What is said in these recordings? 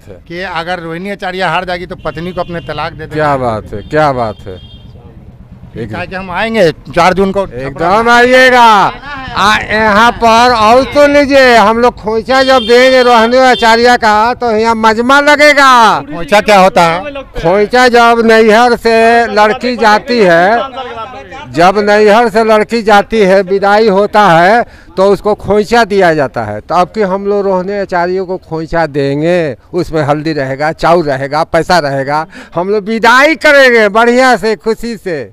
बात है कि अगर रोहिणी आचार्य हार जाएगी तो पत्नी को अपने तलाक दे देंगे। क्या बात है, क्या बात है। कहा कि हम आएंगे 4 जून को। एकदम आइएगा यहाँ पर। और तो लीजिए, हम लोग खोइचा जब देंगे रोहिणी आचार्य का तो यहाँ मजमा लगेगा। खोइचा क्या होता है? खोइचा जब नैहर से लड़की जाती है, जब नैहर से लड़की जाती है, विदाई होता है तो उसको खोइचा दिया जाता है। तो अब कि हम लोग रोहिणी आचार्य को खोइचा देंगे, उसमें हल्दी रहेगा, चाउर रहेगा, पैसा रहेगा, हम लोग विदाई करेंगे बढ़िया से, खुशी से।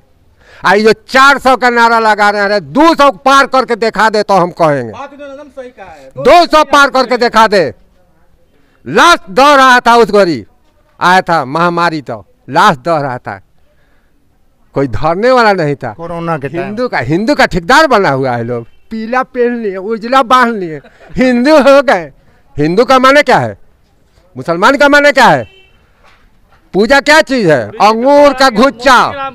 आई जो 400 का नारा लगा रहे हैं, 200 पार करके दिखा दे तो हम कहेंगे। 200 पार करके दिखा दे। लास्ट दौड़ रहा था उस घड़ी, आया था महामारी, तो लास्ट दौड़ रहा था, कोई धरने वाला नहीं था। कोरोना के हिंदू का ठेकेदार बना हुआ है। लोग पीला पहन लिए, उजला बांध लिए, हिंदू हो गए। हिंदू का माने क्या है? मुसलमान का माने क्या है? पूजा क्या चीज है? अंगूर का गुच्छा।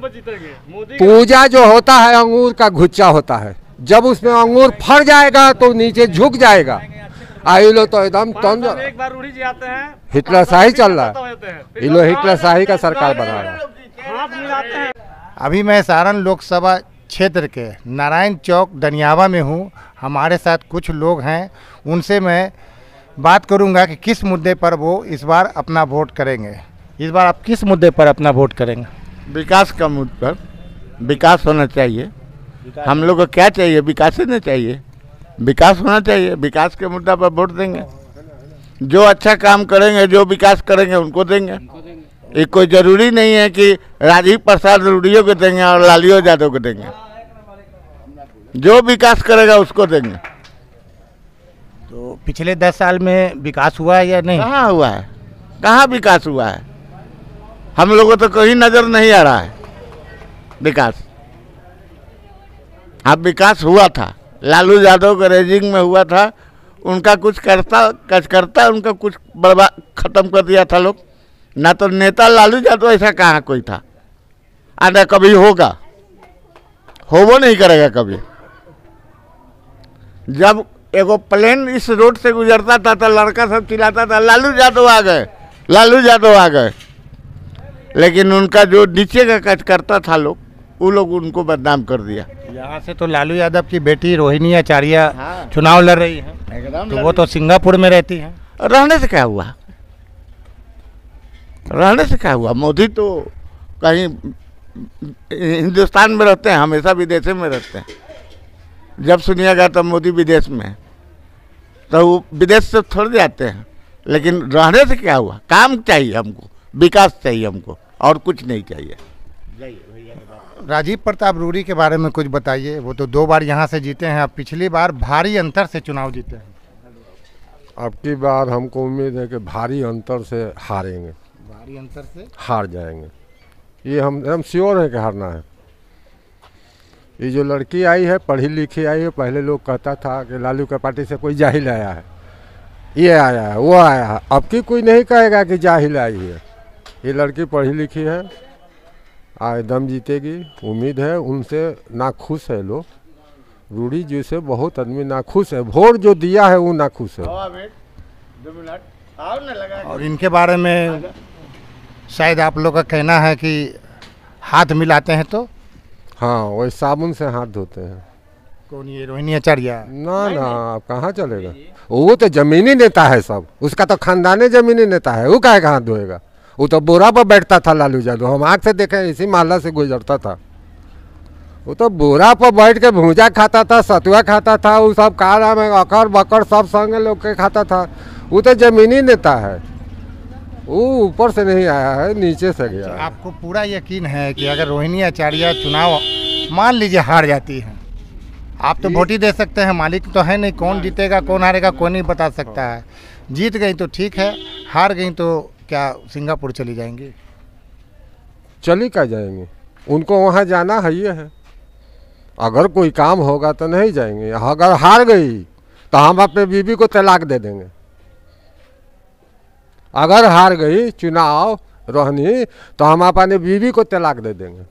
पूजा जो होता है अंगूर का गुच्छा होता है। जब उसमें अंगूर फर जाएगा तो नीचे झुक जाएगा। आई लो तो एकदम एक बार रूढ़ी जी आते हैं, हिटलर शाही चल रहा है। ये लो हिटलर शाही का सरकार बना रहा है। अभी मैं सारण लोकसभा क्षेत्र के नारायण चौक दनियावा में हूँ। हमारे साथ कुछ लोग हैं, उनसे मैं बात करूँगा कि किस मुद्दे पर वो इस बार अपना वोट करेंगे। इस बार आप किस मुद्दे पर अपना वोट करेंगे? विकास का मुद्दे पर। विकास होना चाहिए। हम लोग को क्या चाहिए? विकास ही नहीं चाहिए, विकास होना चाहिए। विकास के मुद्दा पर वोट देंगे। जो अच्छा काम करेंगे, जो विकास करेंगे, उनको देंगे। ये कोई ज़रूरी नहीं है कि राजीव प्रसाद रूढ़ियों को देंगे और लालियो यादव को देंगे। जो विकास करेगा उसको देंगे। तो पिछले 10 साल में विकास हुआ है या नहीं? कहाँ हुआ है? कहाँ विकास हुआ है? हम लोगों को तो कहीं नज़र नहीं आ रहा है विकास। अब विकास हुआ था, लालू यादव के रेजिंग में हुआ था। उनका कुछ करता उनका कुछ बर्बाद खत्म कर दिया था लोग। ना तो नेता लालू यादव ऐसा कहाँ कोई था, आना कभी होगा, होवो नहीं करेगा कभी। जब एगो प्लेन इस रोड से गुजरता था तो लड़का सब चिल्लाता था लालू यादव आ गए, लालू यादव आ गए। लेकिन उनका जो नीचे का कच करता था लोग, वो लोग उनको बदनाम कर दिया। यहाँ से तो लालू यादव की बेटी रोहिणी आचार्य चुनाव लड़ रही है, तो वो तो सिंगापुर में रहती है। रहने से क्या हुआ? रहने से क्या हुआ? मोदी तो कहीं हिंदुस्तान में रहते हैं, हमेशा विदेश में रहते हैं। जब सुनिएगा तब मोदी विदेश में है, तो वो विदेश से थोड़ी जाते हैं। लेकिन रहने से क्या हुआ? काम चाहिए हमको, विकास चाहिए हमको, और कुछ नहीं चाहिए। राजीव प्रताप रूड़ी के बारे में कुछ बताइए। वो तो 2 बार यहाँ से जीते हैं, अब पिछली बार भारी अंतर से चुनाव जीते हैं। अब की बार हमको उम्मीद है कि भारी अंतर से हारेंगे, भारी अंतर से हार जाएंगे। ये हम श्योर है कि हारना है। ये जो लड़की आई है, पढ़ी लिखी आई है, पहले लोग कहता था कि लालू के पार्टी से कोई जाहिल आया है, ये आया है, वो आया है। अब की कोई नहीं कहेगा कि जाहिल आई है। ये लड़की पढ़ी लिखी है, एकदम जीतेगी, उम्मीद है। उनसे नाखुश है लोग, रूड़ी जी से बहुत आदमी नाखुश है। वोट जो दिया है वो नाखुश है। और इनके बारे में शायद आप लोग का कहना है कि हाथ मिलाते हैं तो? हाँ, वही साबुन से हाथ धोते हैं। कौन? ये रोहिणी आचार्य? ना ना, आप कहाँ चलेगा? वो तो जमीनी नेता है सब, उसका तो खानदानी जमीनी नेता है। वो काहे हाथ धोएगा? वो तो बोरा पर बैठता था लालू यादव, हम आँख से देखे, इसी मोहल्ला से गुजरता था। वो तो बोरा पर बैठ के भूजा खाता था, सतुआ खाता था, वो सब काला में अकड़ बकड़ सब संग लोग के खाता था। वो तो जमीनी नेता है, वो ऊपर से नहीं आया है, नीचे से गया। आपको पूरा यकीन है कि अगर रोहिणी आचार्य चुनाव मान लीजिए हार जाती है, आप तो वोट ही दे सकते हैं, मालिक तो है नहीं, कौन जीतेगा कौन हारेगा कोई नहीं बता सकता है। जीत गई तो ठीक है, हार गई तो क्या सिंगापुर चली जाएंगी? चली क्या जाएंगे? उनको वहाँ जाना है, ये है। अगर कोई काम होगा तो नहीं जाएंगे। अगर हार गई तो हम अपने बीवी को तलाक दे देंगे। अगर हार गई चुनाव रोहिणी तो हम अपने बीवी को तलाक दे देंगे।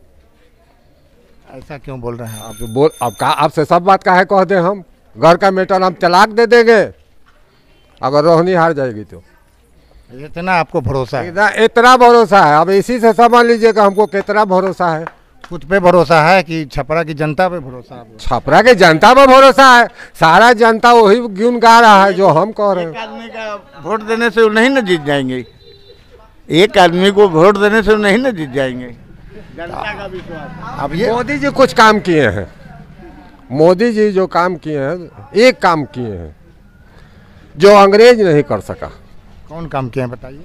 ऐसा क्यों बोल रहे हैं आप? अब आपसे सब बात काहे कह दें? हम घर का मैटर हम तलाक दे देंगे अगर रोहिणी हार जाएगी तो। इतना आपको भरोसा है? इतना भरोसा है, अब इसी से समझ लीजिए कि हमको कितना भरोसा है। खुद पे भरोसा है कि छपरा की जनता पे भरोसा है? छपरा के जनता पे भरोसा है, सारा जनता वही गुन गा रहा है जो हम कह रहे एक हैं। आदमी का वोट देने से वो नहीं ना जीत जाएंगे, एक आदमी को वोट देने से वो नहीं ना जीत जाएंगे। जनता का विश्वास। अब ये मोदी जी कुछ काम किए हैं, मोदी जी जो काम किए हैं, एक काम किए हैं जो अंग्रेज नहीं कर सका। कौन काम किए हैं बताइए?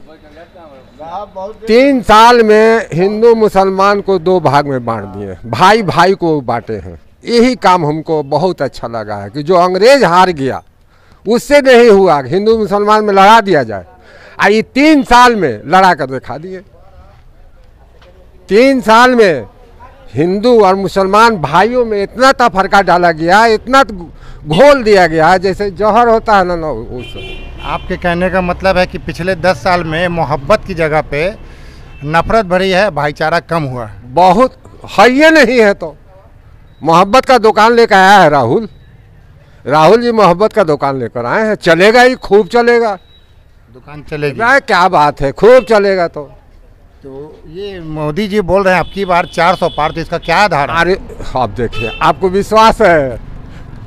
3 साल में हिंदू मुसलमान को 2 भाग में बांट दिए, भाई भाई को बांटे हैं। यही काम हमको बहुत अच्छा लगा है कि जो अंग्रेज हार गया उससे नहीं हुआ, हिंदू मुसलमान में लड़ा दिया जाए। ये 3 साल में लड़ा कर दिखा दिए। 3 साल में हिंदू और मुसलमान भाइयों में इतना तफरका डाला गया, इतना घोल दिया गया जैसे जहर होता है ना उस। आपके कहने का मतलब है कि पिछले 10 साल में मोहब्बत की जगह पे नफरत भरी है, भाईचारा कम हुआ है। बहुत है, ये नहीं है तो मोहब्बत का दुकान लेकर आया है राहुल जी मोहब्बत का दुकान लेकर आए हैं। चलेगा ही, खूब चलेगा, दुकान चलेगी। क्या बात है, खूब चलेगा। तो ये मोदी जी बोल रहे हैं अब की बार 400 पार, तो इसका क्या आधार है? अरे आप देखिए, आपको विश्वास है,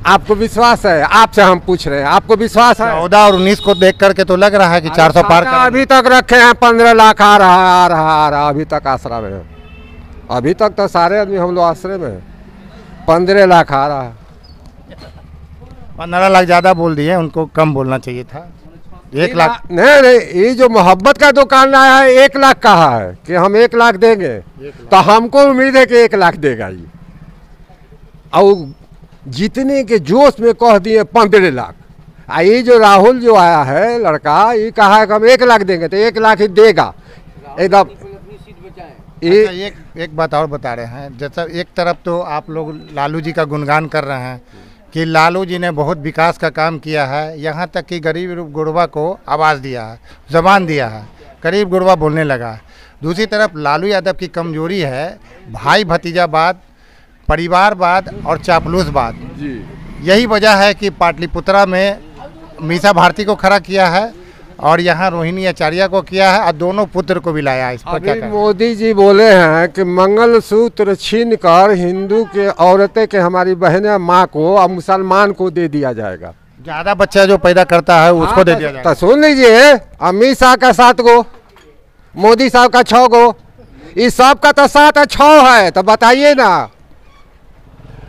आपको विश्वास है, आपसे हम पूछ रहे हैं, आपको विश्वास है? 14 और 19 को देख करके तो लग रहा है कि 400 पार कर। अभी तक रखे हैं 15 लाख आ रहा, अभी तक आसरा में है। अभी तक तो सारे आदमी हम लोग आश्रय में है। 15 लाख आ रहा है। 15 लाख ज़्यादा बोल दिए, उनको कम बोलना चाहिए था। 1 लाख नहीं, ये जो मोहब्बत का दुकान आया है 1 लाख कहा है कि हम 1 लाख देंगे, तो हमको उम्मीद है कि 1 लाख देगा ये। और जीतने के जोश में कह दिए 15 लाख। ये जो राहुल जो आया है लड़का, ये कहा है कि हम 1 लाख देंगे, तो 1 लाख ही देगा एकदम। एक बात और बता रहे हैं, जैसा एक तरफ तो आप लोग लालू जी का गुणगान कर रहे हैं कि लालू जी ने बहुत विकास का काम किया है, यहाँ तक कि गरीब गुरबा को आवाज़ दिया है, ज़बान दिया है, गरीब गुरबा बोलने लगा। दूसरी तरफ लालू यादव की कमजोरी है भाई भतीजावाद, परिवारवाद और चापलूसवाद। यही वजह है कि पाटलिपुत्रा में मीसा भारती को खड़ा किया है और यहाँ रोहिणी आचार्य को किया है, और दोनों पुत्र को भी लाया है। इस पर क्या कहें? मोदी जी बोले हैं कि मंगलसूत्र छीन कर हिंदू के औरतें के हमारी बहनें माँ को और मुसलमान को दे दिया जाएगा। ज़्यादा बच्चा जो पैदा करता है उसको दे दिया जाएगा। तो सुन लीजिए, अमित शाह का 7 गो, मोदी साहब का 6 गो, इस सब का तो 7 और 6 है। तो बताइए ना,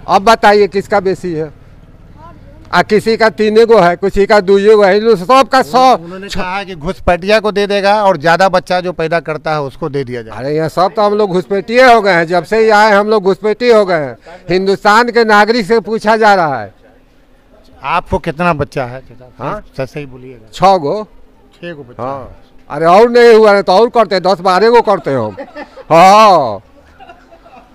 अब बताइए किसका बेसी है? किसी का 3 गो है, किसी का 2 गो है, सबका 100। उन्होंने कहा है कि घुसपैठिया को दे देगा और ज़्यादा बच्चा जो पैदा करता है उसको दे दिया जाएगा। अरे यहाँ सब तो हम लोग घुसपैठिए हो गए हैं, जब से ही आए हम लोग घुसपैठिए हो गए हैं। हिंदुस्तान के नागरिक से पूछा जा रहा है आपको कितना बच्चा है? हाँ? सही बोलिएगा। 6 गो। 6 गो बच्चा। हाँ, अरे और नहीं हुआ है तो और करते, 10-12 गो करते हम। हाँ,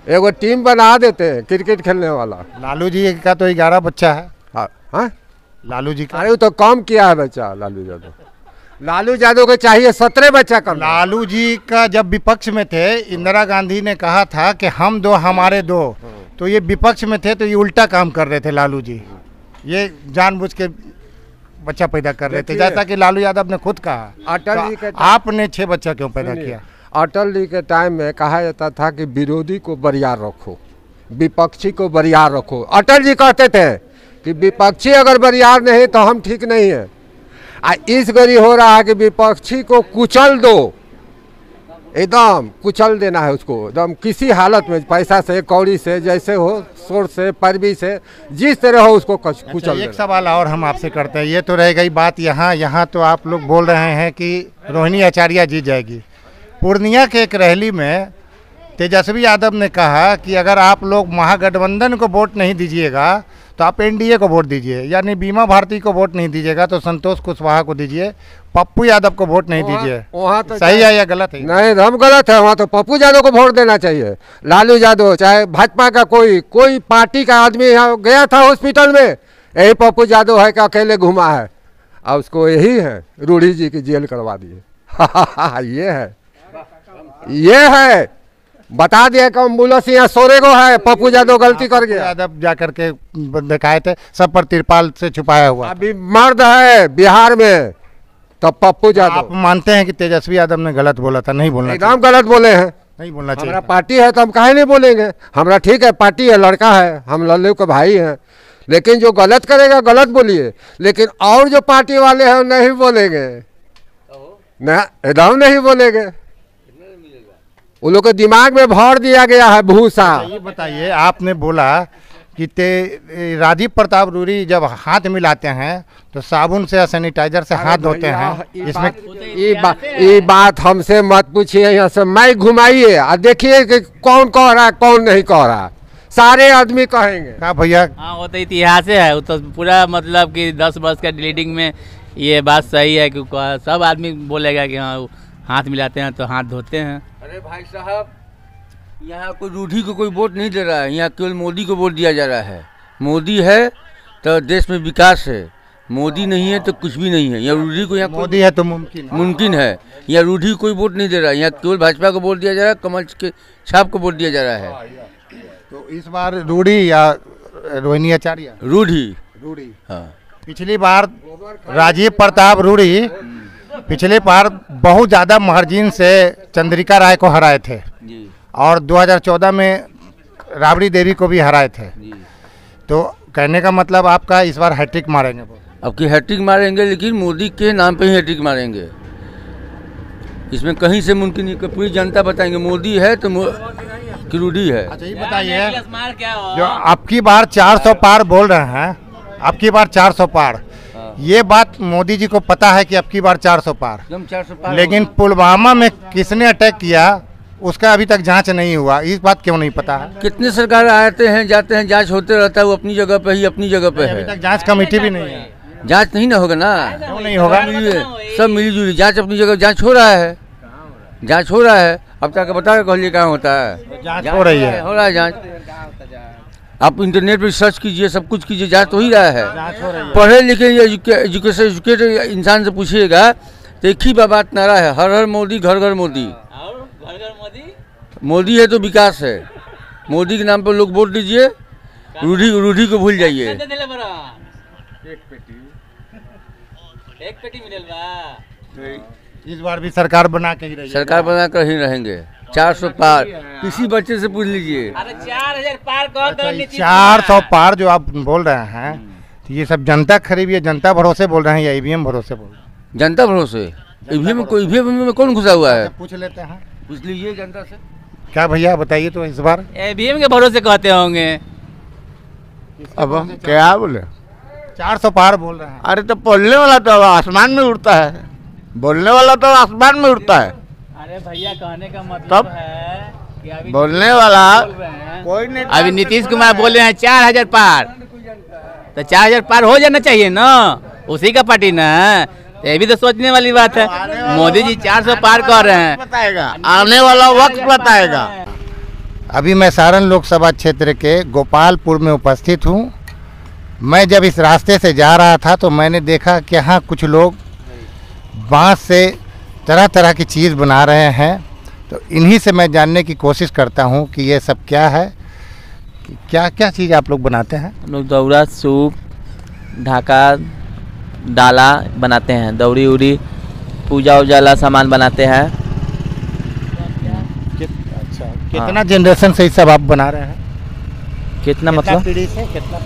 एगो टीम बना देते हैं क्रिकेट खेलने वाला। लालू जी का तो 11 बच्चा है। हाँ, लालू जी का अरे वो तो कम किया है बच्चा। लालू यादव को चाहिए 17 बच्चा कर। लालू जी का जब विपक्ष में थे, इंदिरा गांधी ने कहा था कि हम 2 हमारे 2, तो ये विपक्ष में थे तो ये उल्टा काम कर रहे थे लालू जी। ये जानबूझ के बच्चा पैदा कर रहे थे, जैसा कि लालू यादव ने खुद कहा। अटल जी के आपने 6 बच्चा क्यों पैदा किया? अटल जी के टाइम में कहा जाता था कि विरोधी को बरियार रखो, विपक्षी को बरियार रखो। अटल जी कहते थे कि विपक्षी अगर बरियार नहीं तो हम ठीक नहीं है। इस गरी हो रहा है कि विपक्षी को कुचल दो, एकदम कुचल देना है उसको, एकदम किसी हालत में, पैसा से, कौड़ी से, जैसे हो, शोर से, पैरवी से, जिस तरह हो उसको कुचल। एक सवाल और हम आपसे करते हैं, ये तो रह गई बात यहाँ तो आप लोग बोल रहे हैं कि रोहिणी आचार्य जीत जाएगी। पूर्णिया के एक रैली में तेजस्वी यादव ने कहा कि अगर आप लोग महागठबंधन को वोट नहीं दीजिएगा तो आप एनडीए को वोट दीजिए, यानी बीमा भारती को वोट नहीं दीजिएगा तो संतोष कुशवाहा को दीजिए, पप्पू यादव को वोट नहीं दीजिए। वहाँ तो सही है या गलत है? नहीं, हम गलत है। वहाँ तो पप्पू यादव को वोट देना चाहिए। लालू यादव चाहे भाजपा का कोई पार्टी का आदमी यहाँ गया था हॉस्पिटल में, यही पप्पू यादव है कि अकेले घुमा है और उसको यही है रूढ़ी जी की जेल करवा दिए। ये है बता दिया कि एम्बुलेंस यहाँ सोरे को है, पप्पू यादव गलती कर गया। यादव जा करके दिखाए थे, सब पर तिरपाल से छुपाया हुआ। अभी मर्द है बिहार में, तब पप्पू आप यादव। मानते हैं कि तेजस्वी यादव ने गलत बोला था, नहीं बोलना चाहिए? एकदम गलत बोले हैं। नहीं बोलना चाहिए हमारा था। पार्टी है तो हम काहे नहीं बोलेंगे। हमारा ठीक है, पार्टी है, लड़का है, हम लल्लू के भाई हैं, लेकिन जो गलत करेगा गलत बोलिए, लेकिन और जो पार्टी वाले हैं नहीं बोलेंगे ना, एकदम नहीं बोलेंगे। उन लोग के दिमाग में भर दिया गया है भूसा। ये बताइए, आपने बोला कि राजीव प्रताप रूडी जब हाथ मिलाते हैं तो साबुन से या सैनिटाइजर से हाथ धोते हैं, इसमें ये बात हमसे मत पूछिए, यहाँ से मैं घुमाइए और देखिए कि कौन कह रहा है कौन नहीं कह रहा, सारे आदमी कहेंगे। क्या भैया? हाँ, वो तो इतिहास है, वो तो पूरा मतलब कि 10 वर्ष का लीडिंग में ये बात सही है कि सब आदमी बोलेगा कि हाँ हाथ मिलाते हैं तो हाथ धोते हैं। अरे भाई साहब, यहाँ कोई रूढ़ी को कोई वोट नहीं दे रहा है, यहाँ केवल मोदी को वोट दिया जा रहा है। मोदी है तो देश में विकास है, मोदी नहीं है तो कुछ भी नहीं है। यहाँ रूढ़ी को, यहाँ मोदी है तो मुमकिन है, यहाँ रूढ़ी कोई वोट नहीं दे रहा है, यहाँ केवल भाजपा को वोट दिया जा रहा है, कमल के छाप को वोट दिया जा रहा है। तो इस बार रूडी या रोहिणी आचार्य? रूढ़ी। हाँ। पिछली बार राजीव प्रताप रूडी पिछले बार बहुत ज़्यादा मार्जिन से चंद्रिका राय को हराए थे और 2014 में राबड़ी देवी को भी हराए थे। तो कहने का मतलब आपका इस बार हैट्रिक मारेंगे? अब की हैट्रिक मारेंगे, लेकिन मोदी के नाम पे ही हैट्रिक मारेंगे, इसमें कहीं से मुमकिन नहीं। पूरी जनता बताएंगे मोदी है तो रूढ़ी है। अच्छा, ये बताइए, जो आपकी बार 400 पार बोल रहे हैं, आपकी बार 400 पार, ये बात मोदी जी को पता है कि आपकी बार 400 पार, 400 पार, लेकिन पुलवामा में किसने अटैक किया उसका अभी तक जांच नहीं हुआ, इस बात क्यों नहीं पता है? कितने सरकार आते हैं जाते हैं, जांच होते रहता है, वो अपनी जगह पे ही अपनी जगह पे अभी है। तक जांच कमेटी भी नहीं है। जांच नहीं ना होगा ना, क्यों नहीं होगा? सब मिली जुली जांच अपनी जगह, जांच हो रहा है, जांच हो रहा है। अब तक बता कहलिए कहाँ होता है, जांच हो रही है, हो रहा है जांच। आप इंटरनेट पर सर्च कीजिए, सब कुछ कीजिए, जांच तो ही रहा है। पढ़े लिखे एजुकेटेड इंसान से पूछिएगा तो एक ही बात नारा है, हर हर मोदी घर घर मोदी। मोदी है तो विकास है, मोदी के नाम पर लोग वोट दीजिए, रूढ़ी को भूल जाइए। एक पेटी मिलल बा। इस बार भी सरकार बना के ही रही, सरकार बना कर ही रहेंगे। 400 पार किसी बच्चे से पूछ लीजिए। अरे 4000 पार कर दो। 400 पार जो आप बोल रहे हैं, तो ये सब जनता खरीब, ये जनता भरोसे बोल रहे हैं या ईवीएम भरोसे बोल रहे हैं? जनता भरोसे। ईवीएम में कौन घुसा हुआ है? पूछ लेते हैं, पूछ लीजिए जनता से। क्या भैया बताइए तो इस बार? ईवीएम के भरोसे कहते होंगे। अब हम क्या बोले? 400 पार बोल रहे हैं। अरे तो बोलने वाला तो आसमान में उड़ता है, बोलने वाला तो आसमान में उड़ता है। अरे भैया कहने का मतलब तब है कि अभी बोलने वाला कोई नहीं। अभी नीतीश कुमार बोले हैं 4000 पार, तो 4000 पार हो जाना चाहिए ना, उसी का पार्टी ना। ये भी तो सोचने वाली बात है। मोदी जी 400 पार कर रहे हैं, बताएगा आने वाला वक्त बताएगा। अभी मैं सारण लोकसभा क्षेत्र के गोपालपुर में उपस्थित हूँ। मैं जब इस रास्ते से जा रहा था तो मैंने देखा कि यहाँ कुछ लोग बांस से तरह तरह की चीज़ बना रहे हैं। तो इन्हीं से मैं जानने की कोशिश करता हूँ कि ये सब क्या है, क्या क्या चीज़ आप लोग बनाते हैं? हम लोग दौरा, सूप, ढाका, डाला बनाते हैं, दौरी उरी, पूजा उजाला सामान बनाते हैं। अच्छा, कितना जनरेशन से ये सब आप बना रहे हैं? कितना मतलब? पीढ़ी से कितना?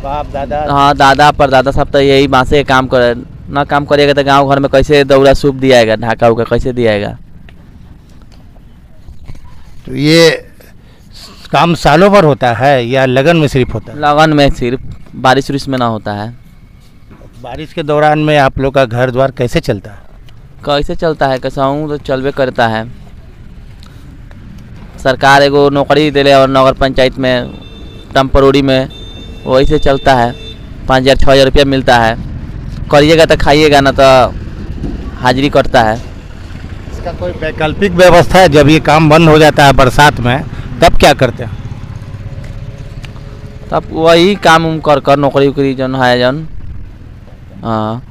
बाप दादा? हाँ, दादा परदादा सब तो यही बांसे काम करे ना। काम करिएगा तो गांव घर में कैसे दौरा सूप दियाएगा, ढाका उका कैसे दियाएगा? तो ये काम सालों भर होता है या लगन में सिर्फ होता है? लगन में सिर्फ, बारिश उरिश में ना होता है। बारिश के दौरान में आप लोग का घर द्वार कैसे चलता है? कैसे चलता है, कैसा हूँ तो चलबे करता है। सरकार एगो नौकरी दिले और नगर पंचायत में टेम्परोरी में वही से चलता है। 5000-6000 रुपया मिलता है, करिएगा तो खाइएगा ना तो हाजिरी कटता है। इसका कोई वैकल्पिक व्यवस्था है? जब ये काम बंद हो जाता है बरसात में तब क्या करते हैं? तब वही काम उम कर कर नौकरी उकरी जन है जन। हाँ,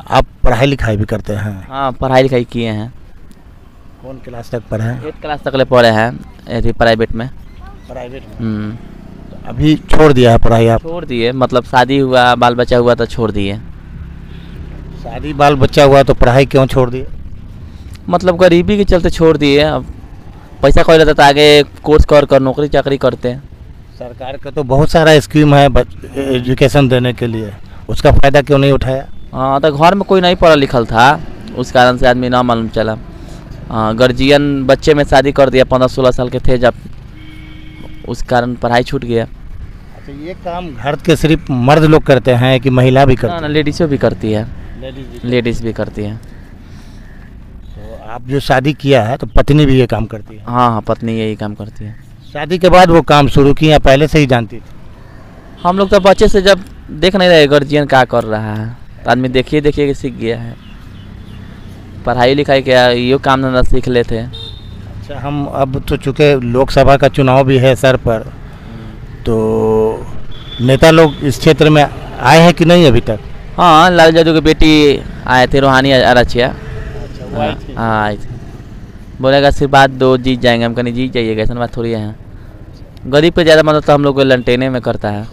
आप पढ़ाई लिखाई भी करते हैं? हाँ, पढ़ाई लिखाई किए हैं। कौन क्लास तक पढ़े हैं? 8 क्लास तक ले पढ़े हैं, ऐसे प्राइवेट में। प्राइवेट में। अभी छोड़ दिया है पढ़ाई आप? छोड़ दिए, मतलब शादी हुआ, बाल बच्चा हुआ तो छोड़ दिए। शादी बाल बच्चा हुआ तो पढ़ाई क्यों छोड़ दिए? मतलब गरीबी के चलते छोड़ दिए। अब पैसा कोई रहता तो आगे कोर्स कर नौकरी चाकरी करते। सरकार का तो बहुत सारा स्कीम है एजुकेशन देने के लिए, उसका फ़ायदा क्यों नहीं उठाया? हाँ, तो घर में कोई नहीं पढ़ा लिखल था, उस कारण से आदमी ना मालूम चला। गार्जियन बच्चे में शादी कर दिया, 15-16 साल के थे जब, उस कारण पढ़ाई छूट गया। अच्छा, ये काम घर के सिर्फ मर्द लोग करते हैं कि महिला भी करती ना, है? लेडीज़ भी करती है, लेडीज़ भी करती है। तो आप जो शादी किया है तो पत्नी भी ये काम करती है? हाँ हाँ, पत्नी यही काम करती है। शादी के बाद वो काम शुरू किया, पहले से ही जानती थी? हम लोग तो बच्चे से जब देख नहीं रहे गार्जियन क्या कर रहा है, तो आदमी देखिए के सीख गया है। पढ़ाई लिखाई क्या ये काम धंधा सीख लेते हैं। अच्छा, हम अब तो चूँकि लोकसभा का चुनाव भी है सर पर, तो नेता लोग इस क्षेत्र में आए हैं कि नहीं अभी तक? हाँ, लालू यादव की बेटी आए थे, रूहानी आराचिया। हाँ, आए थे। बोलेगा आशीर्वाद दो, जीत जाएंगे। हम कहीं जीत जाइएगा, ऐसा बात थोड़ी है। गरीब पे ज़्यादा मदद तो हम लोग को ललटेने में करता है।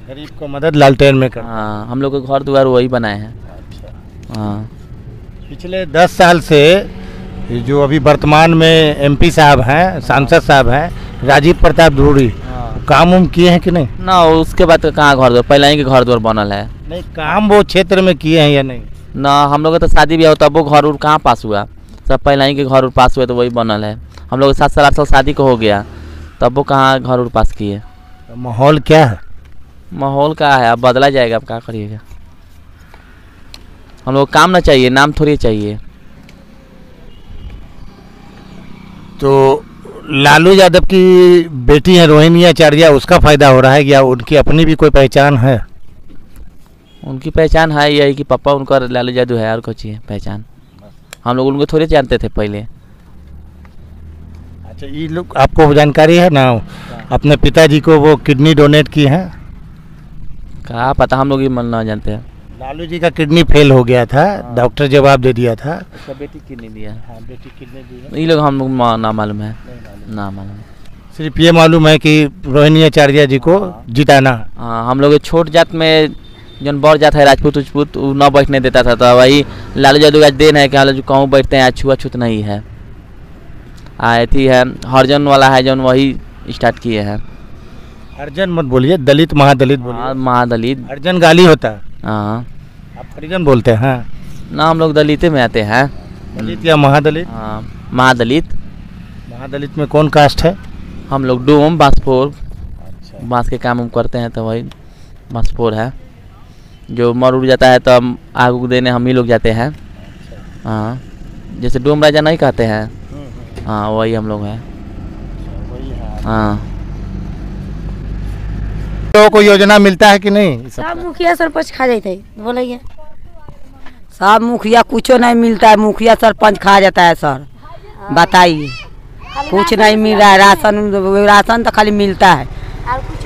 गरीब को मदद लालटेन में करता है? हाँ, हम लोग के घर द्वार वही बनाए हैं। हाँ, पिछले 10 साल से जो अभी वर्तमान में एमपी साहब हैं, सांसद साहब हैं, राजीव प्रताप रूड़ी, काम उम किए हैं कि नहीं? ना, उसके बाद कहाँ घर द्वार, पहले ही के घर द्वार बनल है। नहीं, काम वो क्षेत्र में किए हैं या नहीं? ना, हम लोग का तो शादी ब्याह तब वो घर उर कहाँ पास हुआ, सब पहले ही के घर उर पास हुए तो वही बनल है। हम लोग 7 साल 8 साल शादी को हो गया, तब वो कहाँ घर उर पास किए। तो माहौल क्या है? माहौल का है, अब बदला जाएगा, अब क्या करिएगा। हम लोग काम ना चाहिए, नाम थोड़ी चाहिए। तो लालू यादव की बेटी है रोहिणी आचार्य, उसका फायदा हो रहा है या उनकी अपनी भी कोई पहचान है? उनकी पहचान है यही कि पापा उनका लालू यादव है, और कुछ है पहचान। हम लोग उनको थोड़ी जानते थे पहले। अच्छा, ये लोग आपको जानकारी है ना, अपने पिताजी को वो किडनी डोनेट की है? क्या पता, हम लोग ये मन ना जानते हैं। लालू जी का किडनी फेल हो गया था, डॉक्टर जवाब दे दिया था। उसका बेटी किडनी दिया। हाँ, बेटी किडनी दी है। ये लोग हम लोग ना मालूम है, ना मालूम। सिर्फ ये मालूम है कि रोहिणी आचार्य जी को जिताना। हाँ, हम लोग छोट जात में जौन बड़ जात है राजपूत उजपूत, वो न बैठने देता था, तो वही लालू यादव का देन है कि हम लोग कहूँ बैठते हैं, छुआछूत नहीं है। थी है हरिजन वाला है जौन, वही स्टार्ट किए हैं। हरिजन मत बोलिए, दलित महादलित बोलिए। हाँ, महादलित। हरिजन गाली होता है। हाँ, आप हरिजन बोलते हैं? ना, हम लोग दलित में आते हैं। दलित या महादलित? हाँ, महादलित। महादलित में कौन कास्ट है? हम लोग डोम बांसपुर, बांस के काम हम करते हैं, तो वही बांसपुर है। जो मर उड़ जाता है तो हम आग देने हम ही लोग जाते हैं। हाँ, जैसे डोम राजा नहीं कहते हैं, हाँ वही हम लोग हैं। हाँ, लोगों को योजना मिलता है कि नहीं? सब मुखिया सरपंच खा जाते हैं, बोलिए। सब मुखिया कुछो नहीं मिलता है, मुखिया सरपंच खा जाता है सर, बताइए। कुछ नहीं मिल रहा है, राशन तो खाली मिलता है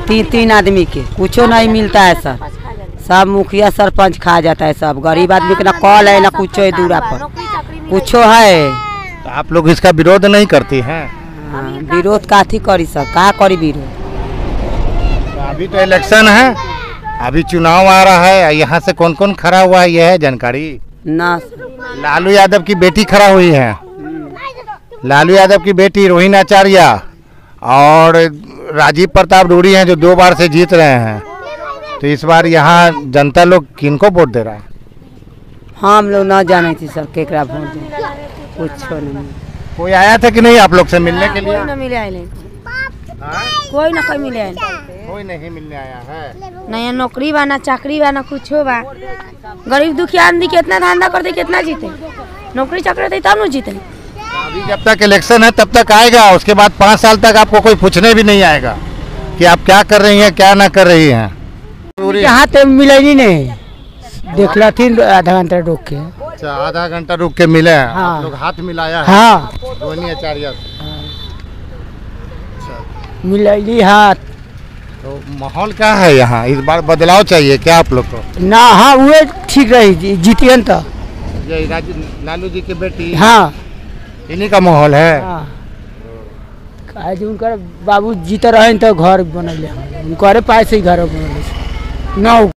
3 आदमी के, कुछो नहीं मिलता है सर। सब मुखिया सरपंच खा जाता है, सब गरीब आदमी के ना कॉल है ना कुछो है, दूरा पर कुछो है। तो आप लोग इसका विरोध नहीं करती हैं? हाँ, विरोध काथी करी सर, का करी विरोध। तो अभी तो इलेक्शन है, अभी चुनाव आ रहा है, यहाँ से कौन कौन खड़ा हुआ है, यह है जानकारी? ना, लालू यादव की बेटी खड़ा हुई है, लालू यादव की बेटी रोहिणी आचार्य, और राजीव प्रताप रूड़ी हैं जो 2 बार से जीत रहे हैं। तो इस बार यहाँ जनता लोग किनको वोट दे रहा है? हम लोग ना जाने थी सर केकरा वोट दे, कुछ नहीं। कोई आया था कि नहीं आप लोग से मिलने के लिए? कोई ना मिले आए, कोई ना कोई मिले आए, कोई नहीं मिलने आया है। ना नौकरी बा ना चाकरी बा ना कुछ बा। गरीब दुखिया आदमी कितना धंधा करते कितना जीते, नौकरी चाकरी रहते तब न जीते। अभी जब तक इलेक्शन है तब तक आएगा, उसके बाद 5 साल तक आपको कोई पूछने भी नहीं आएगा कि आप क्या कर रही हैं क्या ना कर रही हैं। यहाँ तो मिले नहीं, देखला थी आधा घंटा रुक के। अच्छा, आधा घंटा रुक के मिले हैं। हाँ। आप लोग हाथ मिलाया है? हाँ, रोहिणी आचार्य मिलैली हाथ। तो माहौल क्या है यहाँ, इस बार बदलाव चाहिए क्या आप लोग को? ना, हाँ वो ठीक रही, जीतियन तो। लालू जी की बेटी, हाँ, इन्हीं का माहौल है। हाँ। आज उनकर बाबू जीते रहे तो घर बनल उनकर पास ही घर बनल न